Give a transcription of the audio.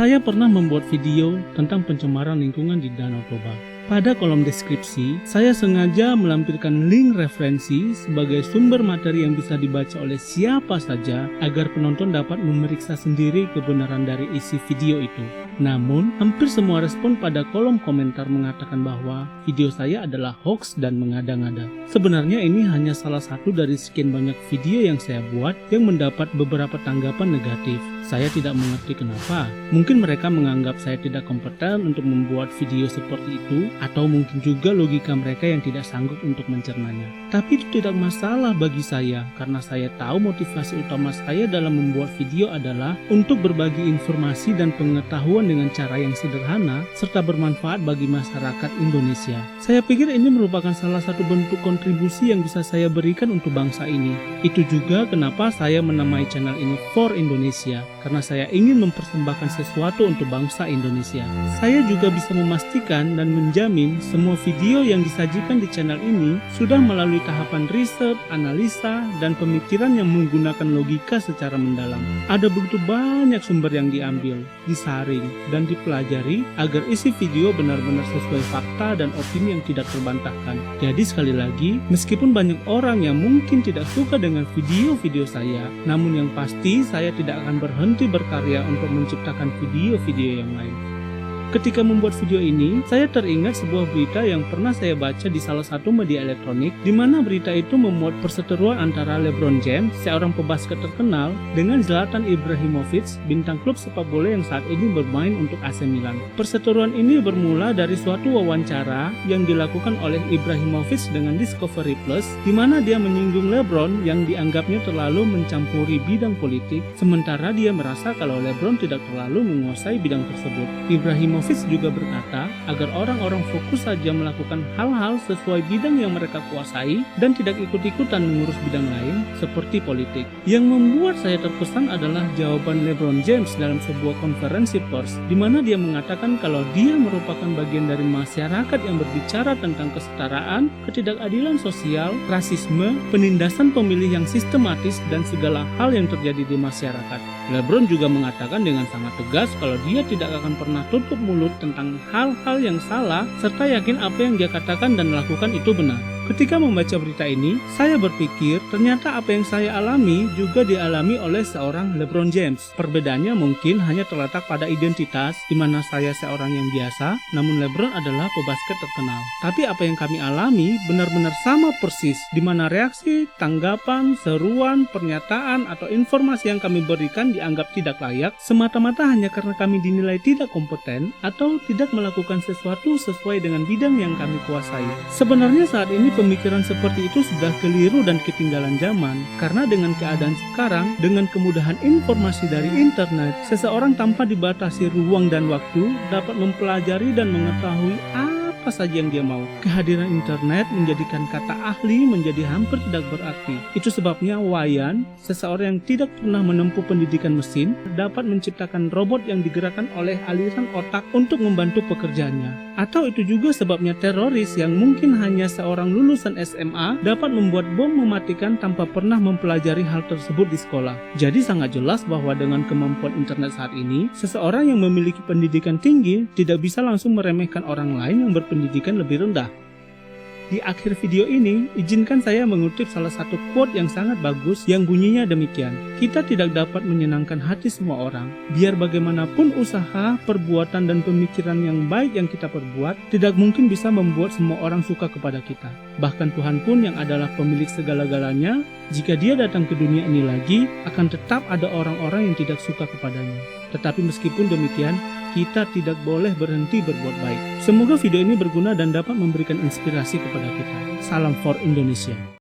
Saya pernah membuat video tentang pencemaran lingkungan di Danau Toba. Pada kolom deskripsi, saya sengaja melampirkan link referensi sebagai sumber materi yang bisa dibaca oleh siapa saja agar penonton dapat memeriksa sendiri kebenaran dari isi video itu. Namun, hampir semua respon pada kolom komentar mengatakan bahwa video saya adalah hoax dan mengada-ngada. Sebenarnya ini hanya salah satu dari sekian banyak video yang saya buat yang mendapat beberapa tanggapan negatif. Saya tidak mengerti kenapa. Mungkin mereka menganggap saya tidak kompeten untuk membuat video seperti itu, atau mungkin juga logika mereka yang tidak sanggup untuk mencernanya. Tapi itu tidak masalah bagi saya, karena saya tahu motivasi utama saya dalam membuat video adalah untuk berbagi informasi dan pengetahuan dengan cara yang sederhana, serta bermanfaat bagi masyarakat Indonesia. Saya pikir ini merupakan salah satu bentuk kontribusi yang bisa saya berikan untuk bangsa ini. Itu juga kenapa saya menamai channel ini For Indonesia, karena saya ingin mempersembahkan sesuatu untuk bangsa Indonesia. Saya juga bisa memastikan dan menjamin semua video yang disajikan di channel ini sudah melalui tahapan riset, analisa, dan pemikiran yang menggunakan logika secara mendalam. Ada begitu banyak sumber yang diambil, disaring, dan dipelajari agar isi video benar-benar sesuai fakta dan opini yang tidak terbantahkan. Jadi sekali lagi, meskipun banyak orang yang mungkin tidak suka dengan video-video saya, namun yang pasti saya tidak akan berhenti berkarya untuk menciptakan video-video yang lain. Ketika membuat video ini, saya teringat sebuah berita yang pernah saya baca di salah satu media elektronik, di mana berita itu memuat perseteruan antara LeBron James, seorang pebasket terkenal, dengan Zlatan Ibrahimovic, bintang klub sepak bola yang saat ini bermain untuk AC Milan. Perseteruan ini bermula dari suatu wawancara yang dilakukan oleh Ibrahimovic dengan Discovery Plus, di mana dia menyinggung LeBron yang dianggapnya terlalu mencampuri bidang politik, sementara dia merasa kalau LeBron tidak terlalu menguasai bidang tersebut. Ibrahimovic juga berkata agar orang-orang fokus saja melakukan hal-hal sesuai bidang yang mereka kuasai dan tidak ikut-ikutan mengurus bidang lain seperti politik. Yang membuat saya terkesan adalah jawaban LeBron James dalam sebuah konferensi pers, di mana dia mengatakan kalau dia merupakan bagian dari masyarakat yang berbicara tentang kesetaraan, ketidakadilan sosial, rasisme, penindasan pemilih yang sistematis, dan segala hal yang terjadi di masyarakat. LeBron juga mengatakan dengan sangat tegas kalau dia tidak akan pernah tutup mulut tentang hal-hal yang salah, serta yakin apa yang dia katakan dan lakukan itu benar. Ketika membaca berita ini, saya berpikir ternyata apa yang saya alami juga dialami oleh seorang LeBron James. Perbedaannya mungkin hanya terletak pada identitas, di mana saya seorang yang biasa, namun LeBron adalah pebasket terkenal. Tapi apa yang kami alami benar-benar sama persis, di mana reaksi, tanggapan, seruan, pernyataan, atau informasi yang kami berikan dianggap tidak layak, semata-mata hanya karena kami dinilai tidak kompeten atau tidak melakukan sesuatu sesuai dengan bidang yang kami kuasai. Sebenarnya saat ini pemikiran seperti itu sudah keliru dan ketinggalan zaman, karena dengan keadaan sekarang, dengan kemudahan informasi dari internet, seseorang tanpa dibatasi ruang dan waktu dapat mempelajari dan mengetahui apa saja yang dia mau. Kehadiran internet menjadikan kata ahli menjadi hampir tidak berarti. Itu sebabnya Wayan, seseorang yang tidak pernah menempuh pendidikan mesin, dapat menciptakan robot yang digerakkan oleh aliran otak untuk membantu pekerjaannya. Atau itu juga sebabnya teroris yang mungkin hanya seorang lulusan SMA dapat membuat bom mematikan tanpa pernah mempelajari hal tersebut di sekolah. Jadi sangat jelas bahwa dengan kemampuan internet saat ini, seseorang yang memiliki pendidikan tinggi tidak bisa langsung meremehkan orang lain yang berpendidikan lebih rendah. Di akhir video ini, izinkan saya mengutip salah satu quote yang sangat bagus yang bunyinya demikian. Kita tidak dapat menyenangkan hati semua orang. Biar bagaimanapun usaha, perbuatan, dan pemikiran yang baik yang kita perbuat, tidak mungkin bisa membuat semua orang suka kepada kita. Bahkan Tuhan pun yang adalah pemilik segala-galanya, jika dia datang ke dunia ini lagi, akan tetap ada orang-orang yang tidak suka kepadanya. Tetapi meskipun demikian, kita tidak boleh berhenti berbuat baik. Semoga video ini berguna dan dapat memberikan inspirasi kepada kita. Salam For Indonesia.